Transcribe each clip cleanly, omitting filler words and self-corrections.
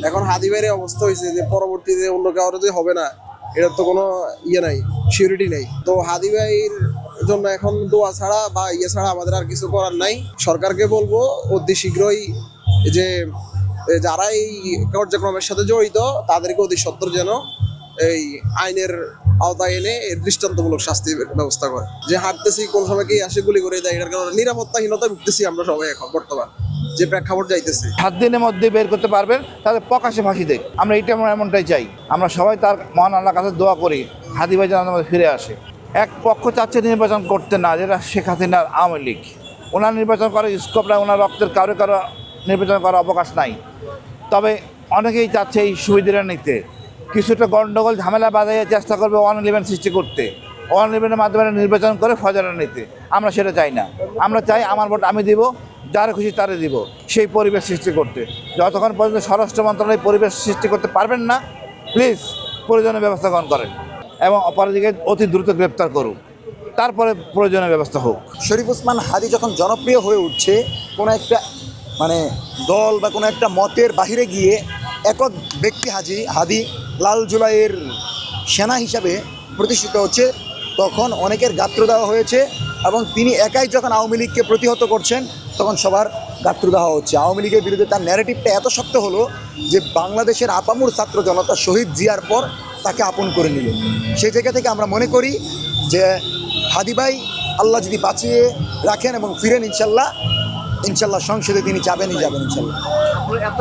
এখন হাদি ভাইয়ের অবস্থা হয়েছে যে পরবর্তীতে অন্য কারো যে হবে না, এটার তো কোনো ইয়ে নাই, সিউরিটি নেই। তো হাদি ভাইয়ের জন্য এখন দোয়া ছাড়া বা ইয়ে ছাড়া আমাদের আর কিছু করার নাই। সরকারকে বলবো অতি শীঘ্রই যে যারা এই কার্যক্রমের সাথে জড়িত তাদেরকে অতি সত্বর যেন এই আইনের আওতায় এনে এর দৃষ্টান্তমূলক শাস্তির ব্যবস্থা করে। যে হাঁটতেছি কোন সময় কি আসে গুলি করে দেয়, এটার কারণে নিরাপত্তাহীনতা ভুগতেছি আমরা সবাই এখন বর্তমান যে প্রেক্ষাপট যাইতেছে। 7 দিনের মধ্যে বের করতে পারবেন, তাহলে প্রকাশ্যে ফাঁসি দেয়। আমরা এমনটাই চাই। আমরা সবাই তার মহান আল্লাহর কাছে দোয়া করি হাদি ভাই যেন আমাদের ফিরে আসে। এক পক্ষ চাচ্ছে নির্বাচন করতে না, যেটা শেখ হাসিনার আওয়ামী লীগ। ওনার নির্বাচন করার স্কোপ নাই, ওনার রক্তের কারো নির্বাচন করার অবকাশ নাই। তবে অনেকেই চাচ্ছে এই সুবিধাটা নিতে, কিছুটা গণ্ডগোল ঝামেলা বাজাইয়ে চেষ্টা করবে 111 সৃষ্টি করতে, 111-এর মাধ্যমে নির্বাচন করে ফয়সালা নিতে। আমরা সেটা চাই না। আমরা চাই আমার ভোট আমি দিব, যার খুশি তারে দিব, সেই পরিবেশ সৃষ্টি করতে। যতক্ষণ পর্যন্ত স্বরাষ্ট্র মন্ত্রণালয় পরিবেশ সৃষ্টি করতে পারবেন না, প্লিজ প্রয়োজনীয় ব্যবস্থা গ্রহণ করেন এবং অপরাধীকে অতি দ্রুত গ্রেপ্তার করুন, তারপরে প্রয়োজনীয় ব্যবস্থা হোক। শরীফ ওসমান হাদি যখন জনপ্রিয় হয়ে উঠছে, কোনো একটা দল বা কোনো একটা মতের বাহিরে গিয়ে একক ব্যক্তি হাদি লাল জুলাইয়ের সেনা হিসাবে প্রতিষ্ঠিত হচ্ছে, তখন অনেকের গাত্র দেওয়া হয়েছে। এবং তিনি একাই যখন আওয়ামী লীগকে প্রতিহত করছেন, তখন সবার গাত্র দেওয়া হচ্ছে। আওয়ামী লীগের বিরুদ্ধে তার ন্যারেটিভটা এত শক্ত হলো যে বাংলাদেশের আপামুর ছাত্র জনতা শহীদ জিয়ার পর তাকে আপন করে নিল। সেই জায়গা থেকে আমরা মনে করি যে হাদি ভাই আল্লাহ যদি বাঁচিয়ে রাখেন এবং ফিরেন, ইনশাল্লাহ সংসদে তিনি যাবেনই ইনশাল্লাহ।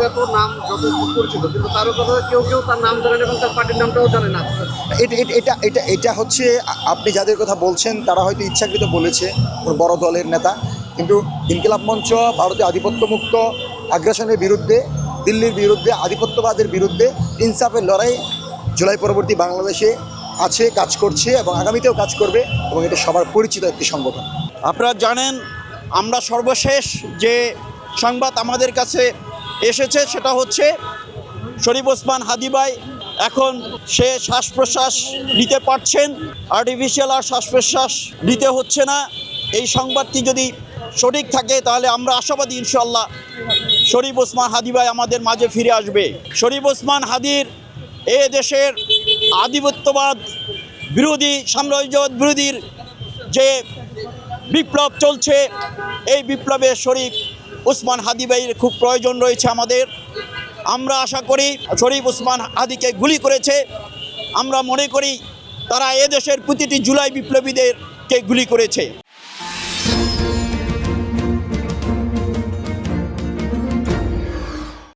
এত নাম যত পরিচিত, কিন্তু তারও কথা কেউ তার নাম জানেন এবং তার পার্টির নামটাও জানে না। এটা হচ্ছে, আপনি যাদের কথা বলছেন তারা হয়তো ইচ্ছাকৃত বলেছে, কোনো বড় দলের নেতা। কিন্তু ইনকিলাব মঞ্চ ভারতীয় আধিপত্যমুক্ত আগ্রাসনের বিরুদ্ধে, দিল্লির বিরুদ্ধে, আধিপত্যবাদের বিরুদ্ধে ইনসাফের লড়াই জুলাই পরবর্তী বাংলাদেশে আছে, কাজ করছে এবং আগামীতেও কাজ করবে, এবং এটা সবার পরিচিত একটি সংগঠন। আপনারা জানেন, আমরা সর্বশেষ যে সংবাদ আমাদের কাছে এসেছে সেটা হচ্ছে শরীফ ওসমান হাদি ভাই এখন সে শ্বাস প্রশ্বাস নিতে পারছেন, আর্টিফিশিয়াল আর শ্বাস প্রশ্বাস নিতে হচ্ছে না। এই সংবাদটি যদি সঠিক থাকে তাহলে আমরা আশাবাদী ইনশাআল্লাহ শরীফ ওসমান হাদি ভাই আমাদের মাঝে ফিরে আসবে। শরীফ ওসমান হাদির এ দেশের আধিপত্যবাদ বিরোধী, সাম্রাজ্যবাদ বিরোধীর যে বিপ্লব চলছে, এই বিপ্লবে শরীফ ওসমান হাদি ভাইয়ের খুব প্রয়োজন রয়েছে আমাদের। আমরা আশা করি শরীফ ওসমান হাদিকে গুলি করেছে, আমরা মনে করি তারা এদেশের প্রতিটি জুলাই বিপ্লবীদেরকে গুলি করেছে।